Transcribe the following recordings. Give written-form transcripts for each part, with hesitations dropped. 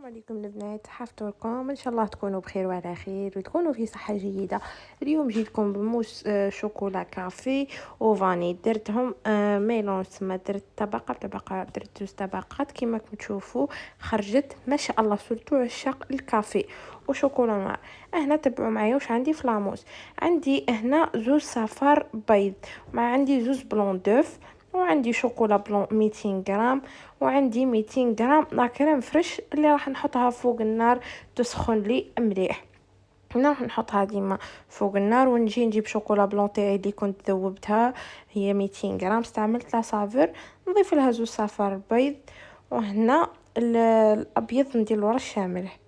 عليكم البنات، حفظتكم ان شاء الله تكونوا بخير وعلى خير وتكونوا في صحه جيده. اليوم جيتكم بموس شوكولا كافي وفاني. درتهم ميلون، تسمى درت طبقه بطبقه، درت جوج طبقات كما راكم تشوفوا. خرجت ما شاء الله سورتو عشاق الكافي وشوكولا نوار. هنا تبعوا معايا واش عندي في لاموس. عندي هنا زوج صفار بيض، مع عندي زوج بلون دوف، وعندي شوكولا بلون 200 غرام، وعندي 200 غرام لا كريم فريش اللي راح نحطها فوق النار تسخن لي مليح. هنا راح نحطها ديما فوق النار، ونجي نجيب شوكولا بلون تاعي اللي كنت ذوبتها، هي 200 غرام. استعملت لا صافور، نضيف لها زوج صفار بيض، وهنا الابيض ندير له رشه ملح.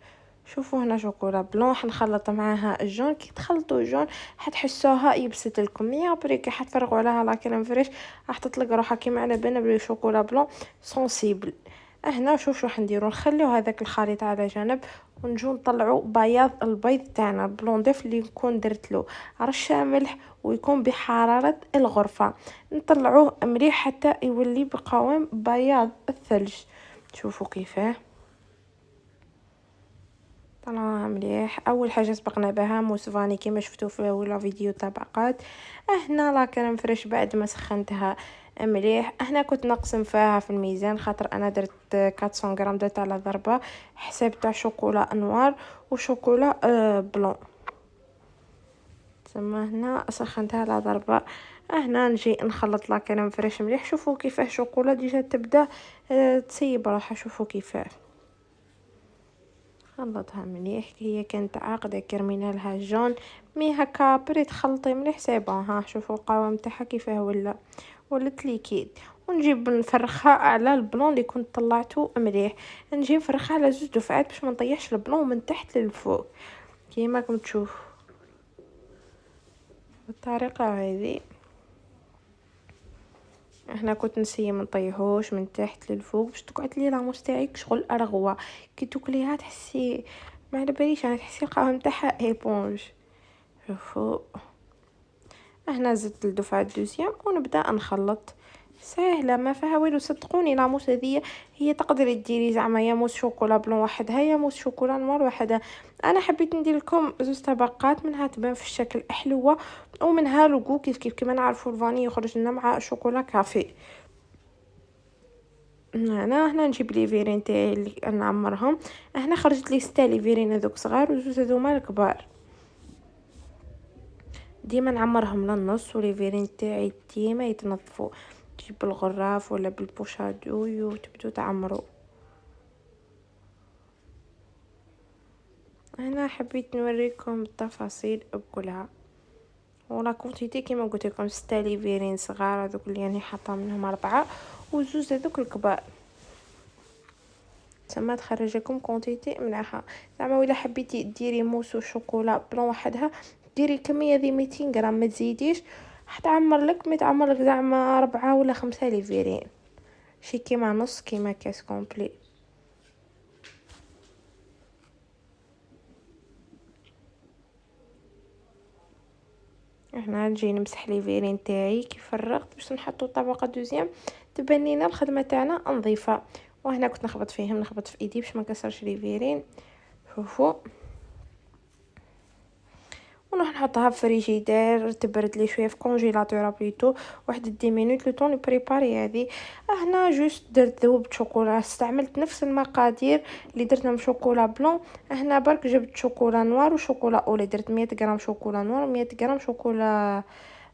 شوفوا هنا شوكولا بلون، حنخلط معاها الجون. كي تخلطوا الجون حتحسوها يبست لكم يا بريكي، حتفرغوا عليها لا كريم فريش، راح تطلق روحها كيما على بالنا بلي شوكولا بلون سونسيبل. هنا شوف شو راح نديرو، نخليو هذاك الخليط على جنب، ونجو نطلعوا بياض البيض تاعنا البلون ديف اللي نكون درت له رشه ملح، ويكون بحراره الغرفه. نطلعوه مليح حتى يولي بقوام بياض الثلج. شوفوا كيفاه طلعوها مليح. اول حاجه سبقنا بها موس فاني كما شفتوا في اول فيديو طبقات. هنا لا كريم فريش بعد ما سخنتها مليح. هنا كنت نقسم فيها في الميزان، خاطر انا درت 400 غرام، درت على ضربه حساب تاع شوكولا نوار وشوكولا بلون. تما هنا سخنتها على ضربه. هنا نجي نخلط لا كريم فريش مليح. شوفوا كيفاه شوكولا ديجا تبدا تسيب روحها. شوفوا كيفاه خلطها مليح. هي كانت عاقده كرمينا لها جون، مي هكا بري تخلطي مليح سي بون. ها شوفوا القوام تاعها كيفاه ولات ليكيد. ونجيب نفرخها على البلون اللي كنت طلعته مليح. نجي نفرخها على زوج دفعات باش ما نطيحش البلون من تحت للفوق كيما راكم تشوفوا بالطريقه هذه. احنا كنت نسيي ما نطيحوش من تحت للفوق باش تقعد لي لاموس تاعك شغل ارغوه. كي تاكليها تحسي ما على باليش، انا تحسي القوام تاعها ايبونج. شوفوا هنا زدت الدفعه الدوزيام ونبدا نخلط. سهله ما فيها والو، صدقوني لاموس هذه هي تقدري ديري زعما يا موس شوكولا بلون وحدها يا موس شوكولا نوار وحدها. انا حبيت ندير لكم زوج طبقات، منها تبان في الشكل حلوه، ومنها لوغو كيف كيف كما نعرفوا الفاني يخرج لنا مع شوكولا كافي. هنا نجيب لي فيرين تاعي اللي نعمرهم. هنا خرجت لي 6 لي فيرين هذوك صغار وزوج هذوما الكبار. ديما نعمرهم للنص، ولي فيرين تاعي ديما يتنظفوا. تجيب بالغراف ولا بالبوشادو وتبدو تعمروا. هنا حبيت نوريكم التفاصيل بكلها. ولا كونتيتي كيما قلت لكم 6 لي فيرين صغار هذوك اللي يعني حاطه منهم 4، وزوج هذوك الكبار. تما تخرج لكم كونتيتي مليحه. زعما ولا حبيتي ديري موس وشوكولا بلون وحدها ديري كميه ذي 200 غرام ما تزيديش، حتعمر لك ما تعمر لك زعما 4 ولا 5 ليفيرين، شي كيما نص كيما كاس كومبلي. هنا نجي نمسح ليفيرين تاعي كي فرغت باش نحطو طبقه دوزيام تبان لينا الخدمه تاعنا نظيفه. وهنا كنت نخبط فيهم، نخبط في ايدي باش ما نكسرش ليفيرين. شوفوا ونروح نحطها في فريجيدير تبرد لي شويه في كونجيلاتور بليتو واحد 10 مينوت لو طون بريباري هذه. هنا جوست درت ذوب شوكولا، استعملت نفس المقادير اللي درتهم شوكولا بلون. هنا برك جبت شوكولا نوار وشوكولا اولي، درت 100 غرام شوكولا نوار و100 غرام شوكولا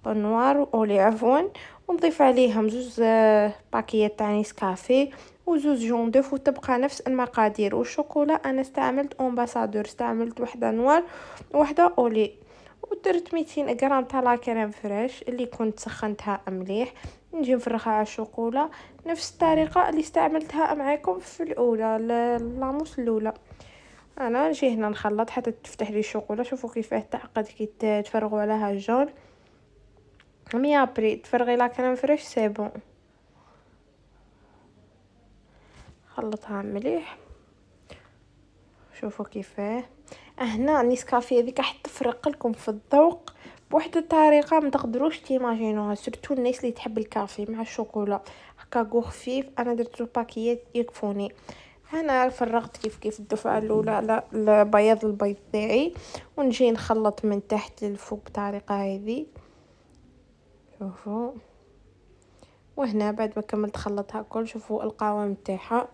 نوار اولي عفوا، ونضيف عليهم زوج باكيات تاع نيسكافيه وزوج جون دوف، وتبقى نفس المقادير. والشوكولا انا استعملت امباسادور، استعملت وحده نوار وحده اولي. ودرت 200 غرام تاع لا كريم فريش اللي كنت سخنتها مليح. نجي نفرخها على الشوكولا نفس الطريقه اللي استعملتها معاكم في الاولى لاموس الاولى. انا نجي هنا نخلط حتى تفتح لي الشوكولا. شوفوا كيفاه تعقد كي تفرغوا عليها الجون. مي ابري تفرغي لا كريم فريش سي بون. خلطها مليح. شوفوا كيفاه هنا نيسكافيه هذيك راح تفرق لكم في الذوق بواحد الطريقه ما تقدروش تيماجينوها، سورتو الناس اللي تحب الكافي مع الشوكولا هكا جو خفيف. انا درت زوج باكيات يكفوني. هنا فرغت كيف الدفعة الأولى على البيض تاعي، ونجي نخلط من تحت للفوق بطريقة هذه. شوفوا، وهنا بعد ما كملت خلطها كل، شوفوا القوام تاعها.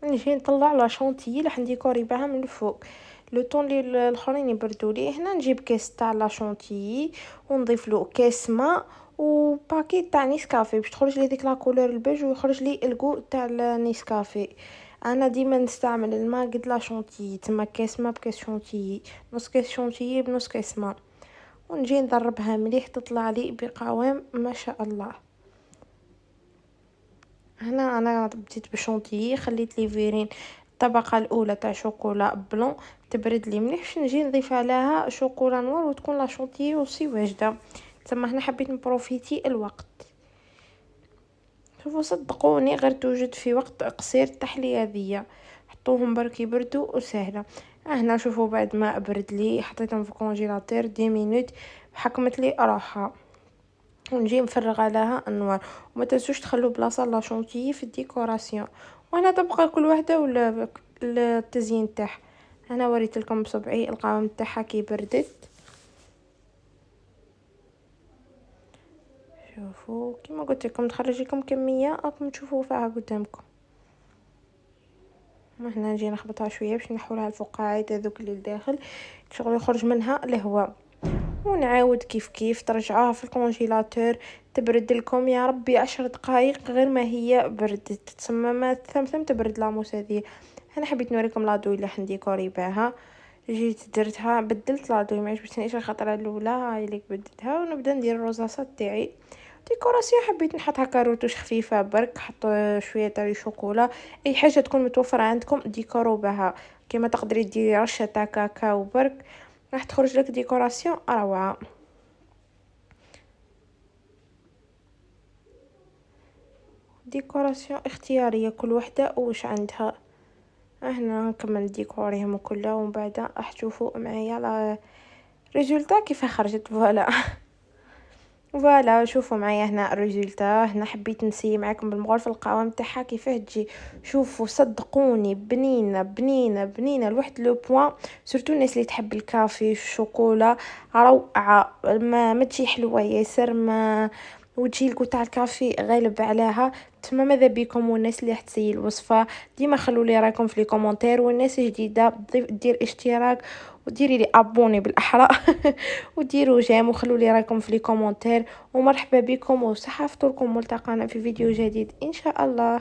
نجي نطلع لا شونتيي اللي حنديكوري بها من الفوق. لو طون لي الاخرين يبردوا لي، هنا نجيب كاس تاع لا شونتيي ونضيف له كاس ماء وباكيت تاع نيسكافي باش تخرج لي ديك لا كولور البيج ويخرج لي الكو تاع النيسكافي. انا ديما نستعمل الماء قد لا شونتيي، تما كاس ماء بكاس شونتيي، نص كاس شونتيي بنص كاس ماء، ونجي نضربها مليح تطلع لي بقوام ما شاء الله. هنا انا بديت بشونتيي، خليت لي فيرين الطبقه الاولى تاع شوكولا بلون تبرد لي مليح باش نجي نضيف عليها شوكولا نوار وتكون لا شونتيي وصي واجده. تما هنا حبيت نبروفيتي الوقت. شوفوا صدقوني غير توجد في وقت قصير التحليه هذيا، حطوهم برك يبردوا وسهله. هنا شوفوا بعد ما برد لي حطيتهم في الكونجيلاتور 10 مينوت حكمت لي روحها، ونجي نفرغ عليها النوار. وما تنسوش تخلوا بلاصه لا شونتيي في الديكوراسيون. وهنا تبقى كل وحده ولا التزيين تاعها. انا وريت لكم بصبعي القوام تاعها كي بردت. شوفوا كيما قلت لكم تخرج لكم كميه راكم تشوفوا فيها قدامكم. هنا نجي نخبطها شويه باش نحولها الفقاعات هذوك اللي لداخل شغل يخرج منها الهواء، ونعاود كيف ترجعوها في الكونجيلاتور تبرد لكم يا ربي 10 دقائق غير ما هي بردت، تسمى ما ثم تبرد لاموس هذه. انا حبيت نوريكم لادوي اللي حنديكوري بها. جيت درتها بدلت لادوي ما عجبتنيش الخطره الاولى هاي اللي بدلتها، ونبدا ندير الروزاسات تاعي ديكوراسيون. حبيت نحط هكا روتوش خفيفه برك، حط شويه تاع شوكولا، اي حاجه تكون متوفره عندكم ديكورو بها. كما تقدري ديري رشه تاع كاكاو برك راح تخرج لك ديكوراسيون روعه. ديكوراسيون اختياريه كل وحده واش عندها. هنا نكمل ديكوريهم كلها ومن بعد راح تشوفوا معايا لا ريزولتا كيف خرجت. فوالا شوفوا معايا هنا الريزولتا. هنا حبيت نسي معاكم بالمغرف القوام تاعها كيفاه تجي. شوفوا صدقوني بنينه بنينه بنينه لواحد لو بوين، سورتو الناس اللي تحب الكافي الشوكولا روعه. ما تجي حلوه ياسر ما وتجي الكو تاع الكافي غالب عليها. تما ماذا بيكم والناس اللي حتسي الوصفه ديما خلوا لي رايكم في لي كومونتير، والناس الجديده دير اشتراك وديري لي ابوني بالاحرى وديروا جيم وخلوا لي رايكم في لي كومونتير. ومرحبا بكم وصحه فطوركم، ملتقانا في فيديو جديد ان شاء الله.